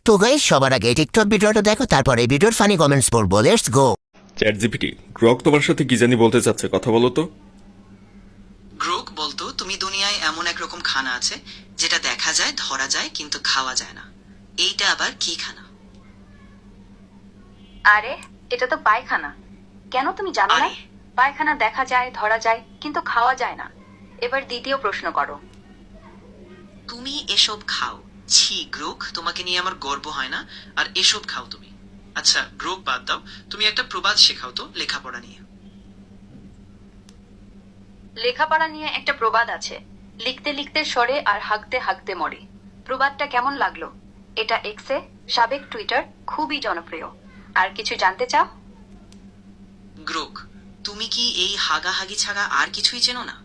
তো গাইস, সবার আগে টিকটক ভিডিওটা দেখো, তারপরে ভিডিওর ফানি কমেন্টস পড়বো। Let's go. Chat GPT, Grok তোমার সাথে কি জানি বলতে চাচ্ছে, কথা বলো তো। গ্রোক বলতো, তুমি দুনিয়ায় এমন এক রকম খানা আছে যেটা দেখা যায়, ধরা যায়, কিন্তু খাওয়া যায় না। এইটা আবার কি খানা? আরে, এটা তো পায়খানা। কেন তুমি জানো না? আরে। পায়খানা দেখা যায়, ধরা যায়, কিন্তু খাওয়া যায় না। এবার দ্বিতীয় প্রশ্ন করো। তুমি এসব খাও? ছি গ্রোক, তোমাকে নিয়ে আমার গর্ব হয় না। আর এসব খাও তুমি? আচ্ছা গ্রোক বাদ দাও, তুমি একটা প্রবাদ শেখাও তো লেখাপড়া নিয়ে। লেখাপড়া নিয়ে একটা প্রবাদ আছে, লিখতে লিখতে সরে আর হাঁকতে হাঁকতে মরে। প্রবাদটা কেমন লাগলো? এটা এক্সে, সাবেক টুইটার, খুবই জনপ্রিয়। আর কিছু জানতে চাও? গ্রোক, তুমি কি এই হাগাহাগি ছাড়া আর কিছুই চেনো না?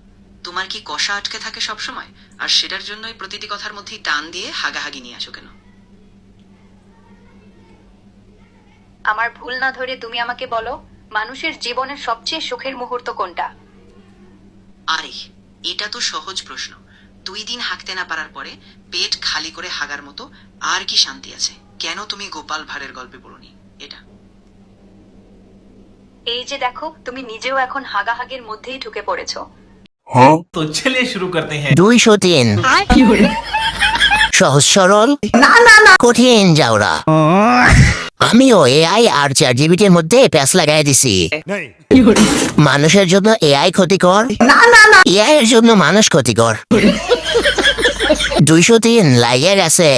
তোমার কি কষা আটকে থাকে সব সময়? আর সেটার জন্যই প্রতিটি কথার মধ্যেই টান দিয়ে হাগাহাগি নিয়ে আসো কেন? আমার ভুল না ধরে তুমি আমাকে বলো, মানুষের জীবনের সবচেয়ে সুখের মুহূর্ত কোনটা? আরে, এটা তো সহজ প্রশ্ন। 2 দিন হাঁকতে না পারার পরে পেট খালি করে হাগার মতো আর কি শান্তি আছে? কেন তুমি গোপাল ভাঁড়ের গল্পে পড়োনি এটা? এই যে দেখো, তুমি নিজেও এখন হাগাহাগির মধ্যেই ঢুকে পড়েছো। तो चलिए शुरू करते हैं। 203 সহজ সরল, কঠিন জাউরা। আমিও এআই আর চ্যাট জিপিটির মধ্যে প্যাচ লাগাই দিছি। মানুষের জন্য এআই ক্ষতিকর, এআই এর জন্য মানুষ ক্ষতিকর। 203 লাইগের আছে।